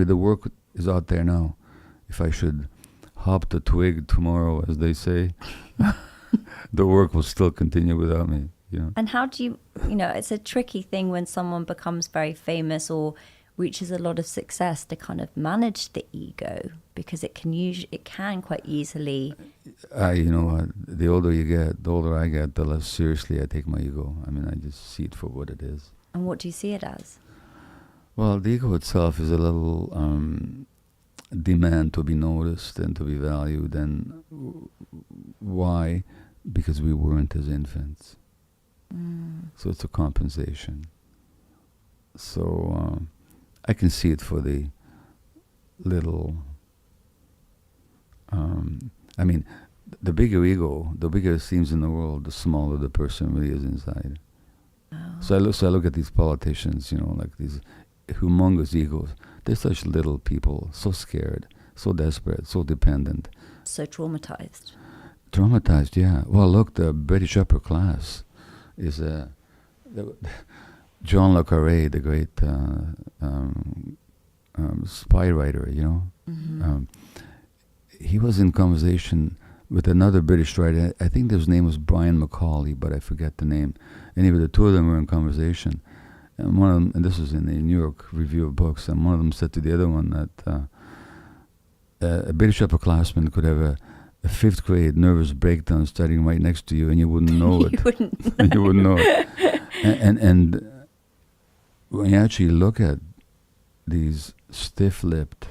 The work is out there now. If I should hop the twig tomorrow, as they say, the work will still continue without me. And how do you, it's a tricky thing when someone becomes very famous or reaches a lot of success to kind of manage the ego, because it can quite easily. The older you get, the older I get, the less seriously I take my ego. I mean, I just see it for what it is. And what do you see it as? Well, the ego itself is a little demand to be noticed and to be valued. And why? Because we weren't as infants. So it's a compensation. So I can see it for the little. The bigger ego, the bigger it seems in the world, the smaller the person really is inside. Oh. So I look at these politicians, like these humongous egos. They're such little people, so scared, so desperate, so dependent. So traumatized. Traumatized, yeah. Well, look, the British upper class is John le Carré, the great spy writer, Mm-hmm. He was in conversation with another British writer. I think his name was Brian Macaulay, but I forget the name. Anyway, the two of them were in conversation. And one of them, and this was in the New York Review of Books, and one of them said to the other one that a British upperclassman could have a fifth grade nervous breakdown studying right next to you, and you wouldn't know it. You wouldn't. You wouldn't know it. And when you actually look at these stiff-lipped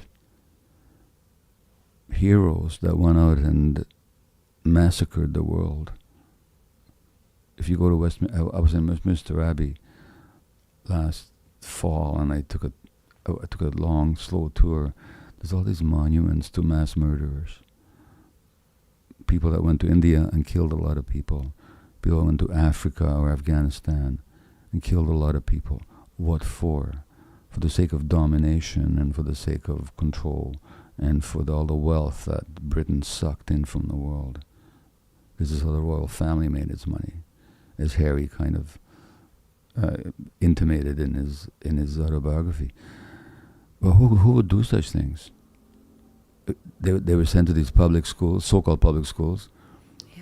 heroes that went out and massacred the world. If you go to I was in Westminster Abbey last fall, and I took a long, slow tour. There's all these monuments to mass murderers. People that went to India and killed a lot of people. People that went to Africa or Afghanistan and killed a lot of people. What for? For the sake of domination and for the sake of control and for all the wealth that Britain sucked in from the world. This is how the royal family made its money, as Harry kind of intimated in his autobiography. Well, who would do such things? They were sent to these public schools, so-called public schools,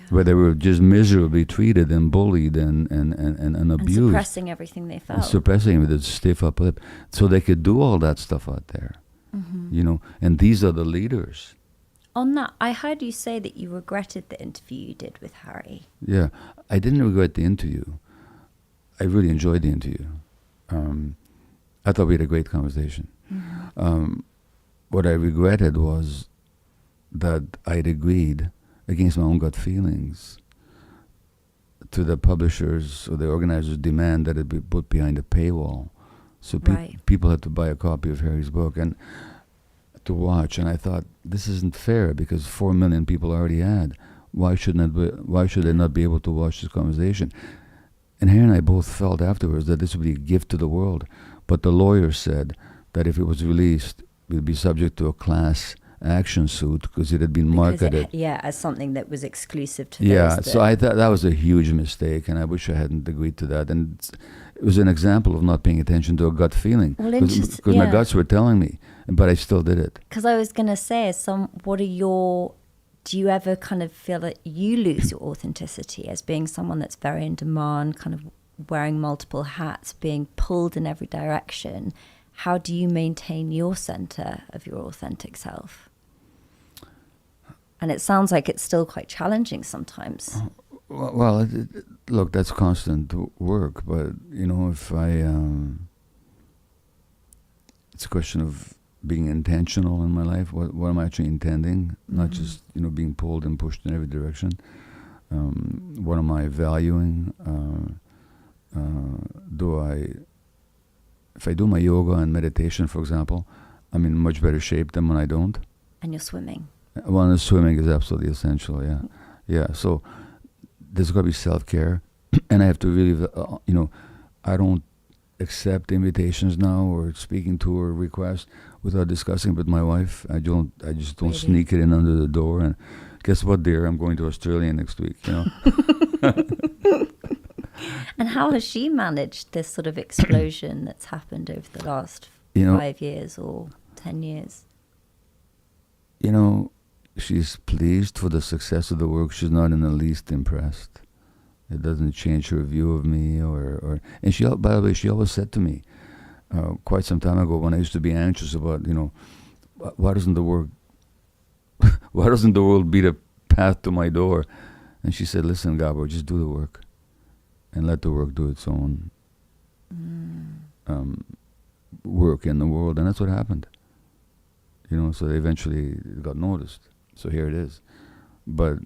where they were just miserably treated and bullied and abused. And suppressing everything they felt. Suppressing with a stiff upper lip. So they could do all that stuff out there. Mm-hmm. And these are the leaders. On that, I heard you say that you regretted the interview you did with Harry. Yeah, I didn't regret the interview. I really enjoyed the interview. I thought we had a great conversation. Mm-hmm. What I regretted was that I'd agreed against my own gut feelings to the publishers or the organizers' demand that it be put behind a paywall. So people had to buy a copy of Harry's book and to watch. And I thought, this isn't fair because 4 million people already had. Why should they not be able to watch this conversation? And Harry and I both felt afterwards that this would be a gift to the world. But the lawyer said that if it was released, it would be subject to a class action suit because it had been marketed. As something that was exclusive to those. So I thought that was a huge mistake, and I wish I hadn't agreed to that. And it was an example of not paying attention to a gut feeling. Because my guts were telling me, but I still did it. Because I was going to say, do you ever kind of feel that you lose your authenticity as being someone that's very in demand, kind of wearing multiple hats, being pulled in every direction? How do you maintain your center of your authentic self? And it sounds like it's still quite challenging sometimes. Well, look, that's constant work. But, if it's a question of being intentional in my life. What am I actually intending? Not just, being pulled and pushed in every direction. What am I valuing? If I do my yoga and meditation, for example, I'm in much better shape than when I don't. And you're swimming. Well, swimming is absolutely essential, yeah. Yeah, so there's got to be self-care. And I have to really, I don't accept invitations now or speaking to or requests without discussing with my wife. I just don't sneak it in under the door. And guess what, dear? I'm going to Australia next week, And how has she managed this sort of explosion that's happened over the last 5 years or 10 years? You know, she's pleased for the success of the work. She's not in the least impressed. It doesn't change her view of me, and she, by the way, she always said to me, quite some time ago, when I used to be anxious about, why doesn't the world beat a path to my door? And she said, listen, Gabor, just do the work and let the work do its own work in the world. And that's what happened. So they eventually got noticed. So here it is. But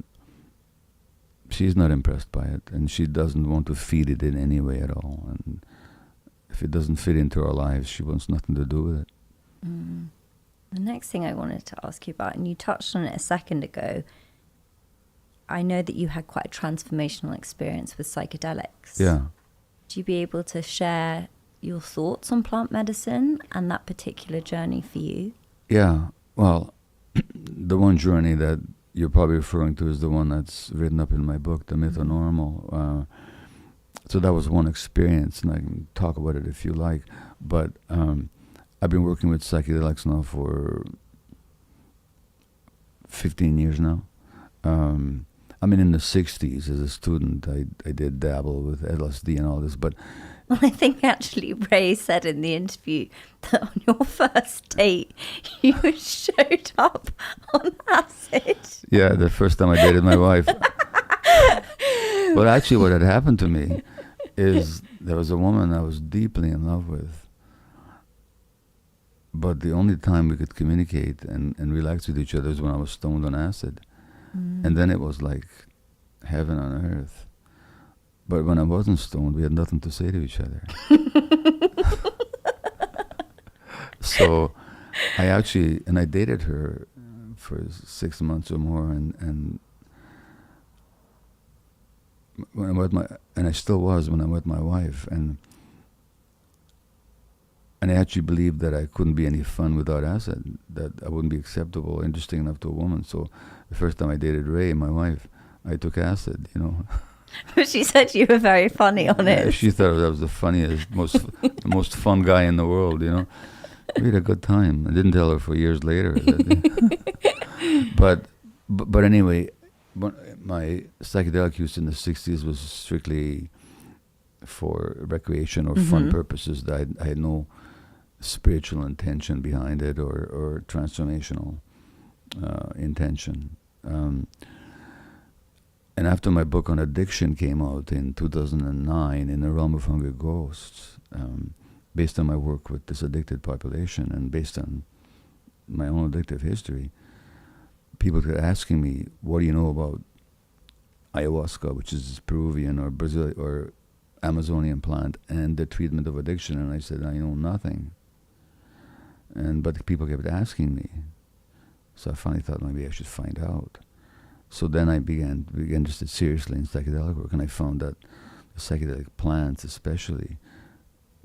she's not impressed by it, and she doesn't want to feed it in any way at all. And if it doesn't fit into our lives, she wants nothing to do with it. The next thing I wanted to ask you about, and you touched on it a second ago, I know that you had quite a transformational experience with psychedelics. Yeah. Would you be able to share your thoughts on plant medicine and that particular journey for you? Yeah. Well, the one journey that you're probably referring to is the one that's written up in my book, The Myth of Normal. So that was one experience, and I can talk about it if you like. But I've been working with psychedelics now for 15 years now. In the 60s as a student, I did dabble with LSD and all this, but... Well, I think actually Ray said in the interview that on your first date, you showed up on acid. Yeah, the first time I dated my wife. But actually what had happened to me is there was a woman I was deeply in love with. But the only time we could communicate and relax with each other is when I was stoned on acid. And then it was like heaven on earth. But when I wasn't stoned, we had nothing to say to each other. So I dated her for 6 months or more, and when I still was when I met my wife, and I actually believed that I couldn't be any fun without acid, that I wouldn't be acceptable, interesting enough to a woman. So the first time I dated Ray, my wife, I took acid, But she said you were very funny on it. Yeah, she thought I was the funniest, most fun guy in the world, We had a good time. I didn't tell her for years later. But anyway, my psychedelic use in the 60s was strictly for recreation or fun purposes. I had no spiritual intention behind it or transformational intention. And after my book on addiction came out in 2009, In the Realm of Hungry Ghosts, based on my work with this addicted population and based on my own addictive history, people kept asking me, what do you know about ayahuasca, which is Peruvian or Brazilian or Amazonian plant, and the treatment of addiction? And I said, I know nothing. But people kept asking me. So I finally thought maybe I should find out. So then I began interested seriously in psychedelic work, and I found that the psychedelic plants especially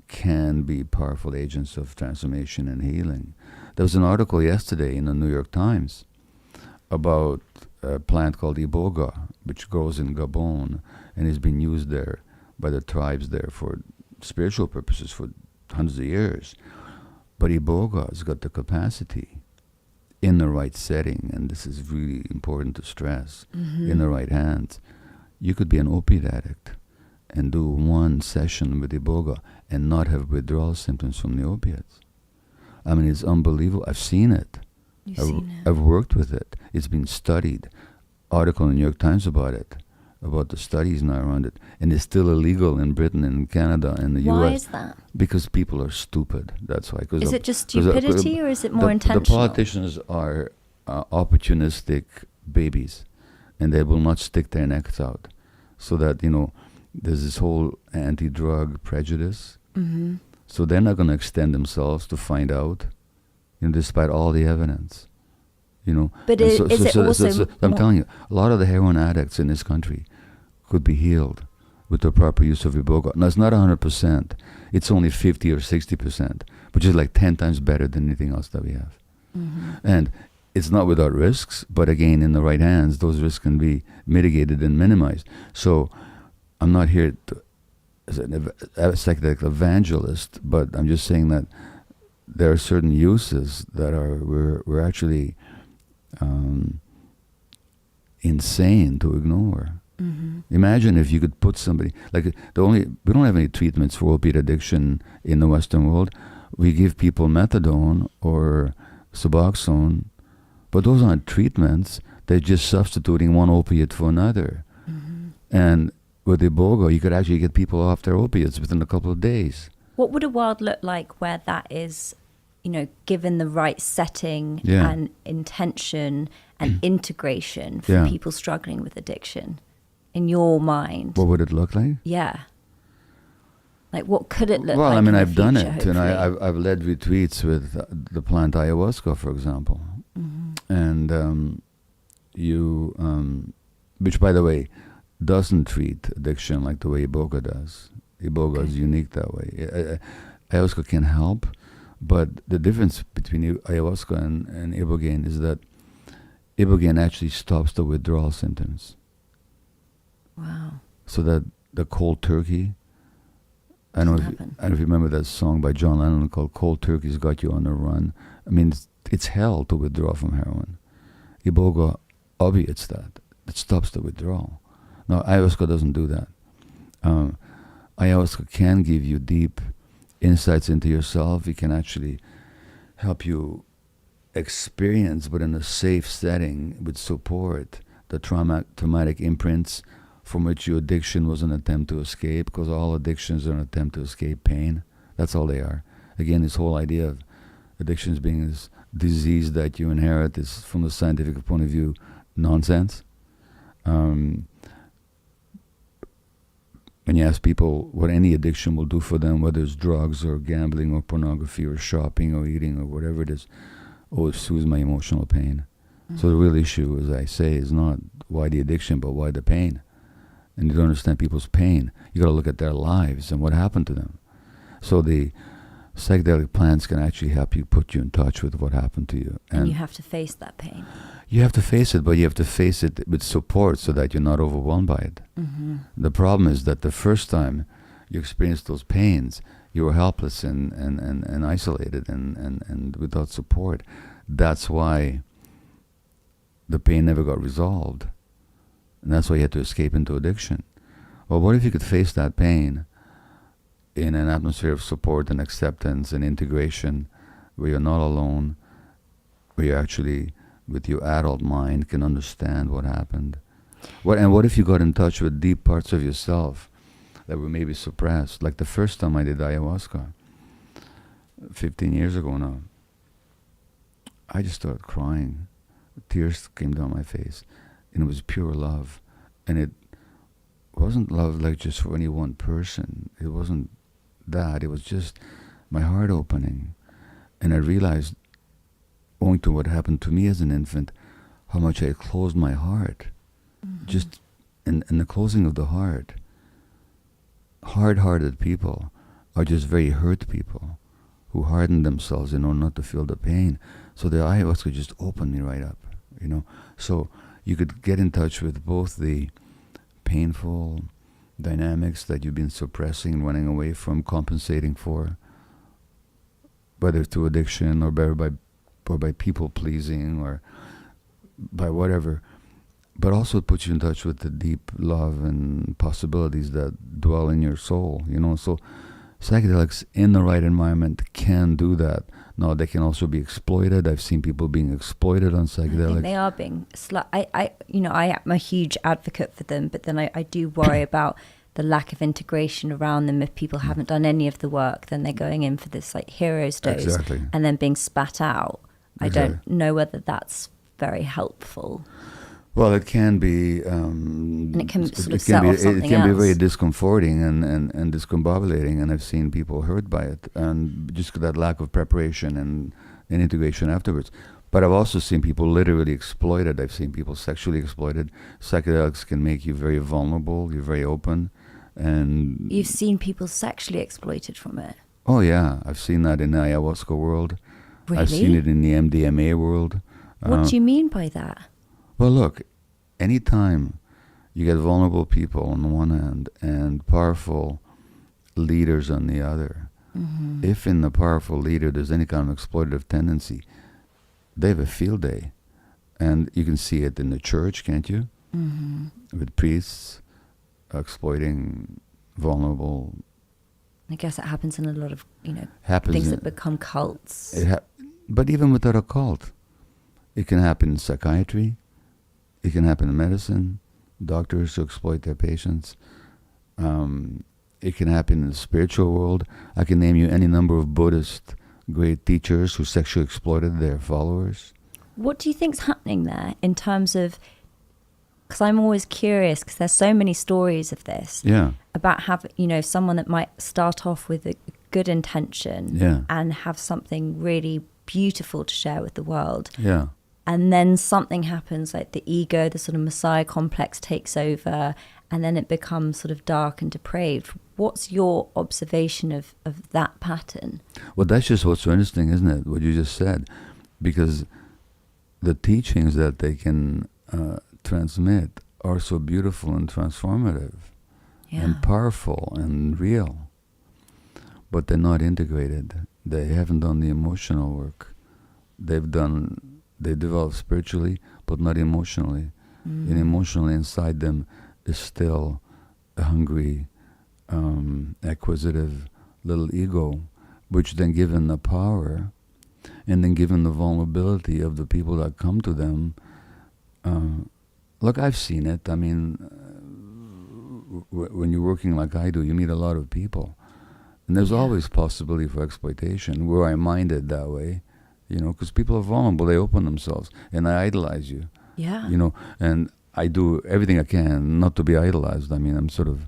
can be powerful agents of transformation and healing. There was an article yesterday in the New York Times about a plant called iboga, which grows in Gabon and has been used there by the tribes there for spiritual purposes for hundreds of years. But iboga has got the capacity, in the right setting, and this is really important to stress, in the right hands, you could be an opiate addict and do one session with iboga and not have withdrawal symptoms from the opiates. I mean, it's unbelievable. I've seen it. I've worked with it. It's been studied. Article in the New York Times about it, about the studies now around it. And it's still illegal in Britain and Canada and the US. Why is that? Because people are stupid. That's why. Is it just stupidity, or is it more intentional? The politicians are opportunistic babies, and they will not stick their necks out. So that, there's this whole anti-drug prejudice. So they're not going to extend themselves to find out, despite all the evidence. But I'm telling you, a lot of the heroin addicts in this country could be healed with the proper use of iboga. Now, it's not 100%. It's only 50 or 60%, which is like 10 times better than anything else that we have. And it's not without risks, but again, in the right hands, those risks can be mitigated and minimized. So I'm not here as a psychedelic evangelist, but I'm just saying that there are certain uses that we're actually insane to ignore. Imagine if you could put somebody, like we don't have any treatments for opiate addiction in the Western world. We give people methadone or Suboxone, but those aren't treatments. They're just substituting one opiate for another. And with Iboga, you could actually get people off their opiates within a couple of days. What would a world look like where that is, given the right setting Yeah. and intention and integration for Yeah. people struggling with addiction? In your mind? What would it look like? Yeah. Like, what could it look Well, like? I mean, in the I've done future, it, and hopefully? I've led retreats with the plant ayahuasca, for example, and which, by the way, doesn't treat addiction like the way Iboga does. Iboga is unique that way. Ayahuasca can help, but the difference between ayahuasca and ibogaine is that ibogaine actually stops the withdrawal symptoms. Wow. So that the cold turkey, I don't know if you remember that song by John Lennon called "Cold Turkey's Got You on the Run." I mean, it's hell to withdraw from heroin. Iboga obviates that. It stops the withdrawal. No, ayahuasca doesn't do that. Ayahuasca can give you deep insights into yourself. It can actually help you experience, but in a safe setting with support, the traumatic imprints from which your addiction was an attempt to escape, because all addictions are an attempt to escape pain. That's all they are. Again, this whole idea of addictions being this disease that you inherit is, from the scientific point of view, nonsense. When you ask people what any addiction will do for them, whether it's drugs or gambling or pornography or shopping or eating or whatever it is, it soothes my emotional pain. So the real issue, as I say, is not why the addiction, but why the pain. And you don't understand people's pain. You got to look at their lives and what happened to them. So the psychedelic plants can actually help you, put you in touch with what happened to you. And you have to face that pain. You have to face it, but you have to face it with support so that you're not overwhelmed by it. The problem is that the first time you experienced those pains, you were helpless and isolated and without support. That's why the pain never got resolved. And that's why you had to escape into addiction. Well, what if you could face that pain in an atmosphere of support and acceptance and integration, where you're not alone, where you actually, with your adult mind, can understand what happened? What if you got in touch with deep parts of yourself that were maybe suppressed? Like the first time I did ayahuasca, 15 years ago now, I just started crying. Tears came down my face. And it was pure love. And it wasn't love like just for any one person. It wasn't that. It was just my heart opening. And I realized, owing to what happened to me as an infant, how much I had closed my heart. Just in the closing of the heart. Hard-hearted people are just very hurt people who harden themselves in order not to feel the pain. So the ayahuasca just opened me right up, So you could get in touch with both the painful dynamics that you've been suppressing and running away from, compensating for, whether through addiction or by people pleasing or by whatever, but also it puts you in touch with the deep love and possibilities that dwell in your soul, So psychedelics in the right environment can do that. No, they can also be exploited. I've seen people being exploited on psychedelics. I think they are being. I am a huge advocate for them, but then I do worry about the lack of integration around them. If people haven't done any of the work, then they're going in for this like hero's dose and then being spat out. I don't know whether that's very helpful. Well, it can be, and it can sort of set off something else. It can be very discomforting and discombobulating, and I've seen people hurt by it, and just that lack of preparation and integration afterwards. But I've also seen people literally exploited. I've seen people sexually exploited. Psychedelics can make you very vulnerable. You're very open, and you've seen people sexually exploited from it. Oh yeah, I've seen that in the ayahuasca world. Really? I've seen it in the MDMA world. What do you mean by that? Well, look, anytime you get vulnerable people on the one hand and powerful leaders on the other, If in the powerful leader there's any kind of exploitative tendency, they have a field day. And you can see it in the church, can't you? With priests exploiting vulnerable. I guess it happens in a lot of, Happens things in- that become cults. But even without a cult, it can happen in psychiatry, it can happen in medicine, doctors who exploit their patients. It can happen in the spiritual world. I can name you any number of Buddhist great teachers who sexually exploited their followers. What do you think's happening there in terms of, because I'm always curious, because there's so many stories of this, Yeah. about having, someone that might start off with a good intention Yeah. and have something really beautiful to share with the world. Yeah. And then something happens, like the ego, the sort of Messiah complex takes over, and then it becomes sort of dark and depraved. What's your observation of that pattern? Well, that's just what's so interesting, isn't it? What you just said. Because the teachings that they can transmit are so beautiful and transformative and powerful and real. But they're not integrated. They haven't done the emotional work. They develop spiritually, but not emotionally. And emotionally inside them is still a hungry, acquisitive little ego, which then given the power and then given the vulnerability of the people that come to them, look, I've seen it. I mean, when you're working like I do, you meet a lot of people. And there's always possibility for exploitation. Were I minded that way, because people are vulnerable, they open themselves, and I idolize you. Yeah. And I do everything I can not to be idolized. I mean, I'm sort of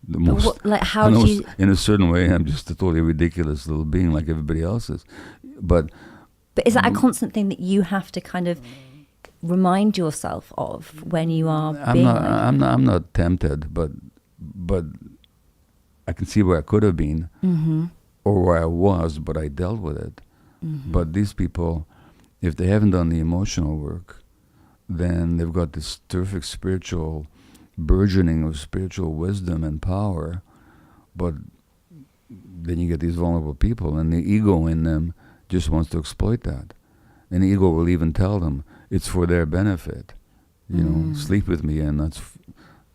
the most. How do you? In a certain way, I'm just a totally ridiculous little being like everybody else is. But But is that a constant thing that you have to kind of remind yourself of when you are I'm not tempted, but I can see where I could have been, or where I was, but I dealt with it. But these people, if they haven't done the emotional work, then they've got this terrific spiritual burgeoning of spiritual wisdom and power, but then you get these vulnerable people, and the ego in them just wants to exploit that. And the ego will even tell them it's for their benefit. Sleep with me and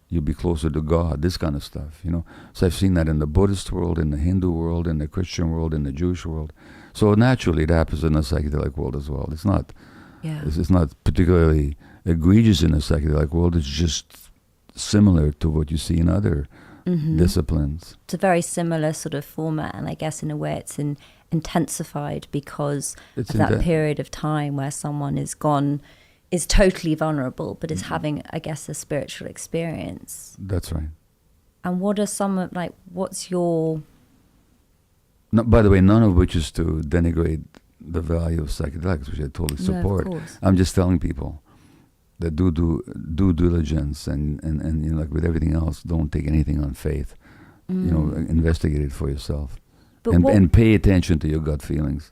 you'll be closer to God, this kind of stuff, So I've seen that in the Buddhist world, in the Hindu world, in the Christian world, in the Jewish world. So naturally it happens in the psychedelic world as well. It's not it's not particularly egregious in the psychedelic world, it's just similar to what you see in other disciplines. It's a very similar sort of format, and I guess in a way it's intensified because of that period of time where someone is totally vulnerable, but is having, I guess, a spiritual experience. That's right. And what are some of, what's your... No, by the way, none of which is to denigrate the value of psychedelics, which I totally support. No, of course. I'm just telling people that do due diligence and like with everything else, don't take anything on faith. Investigate it for yourself. And pay attention to your gut feelings.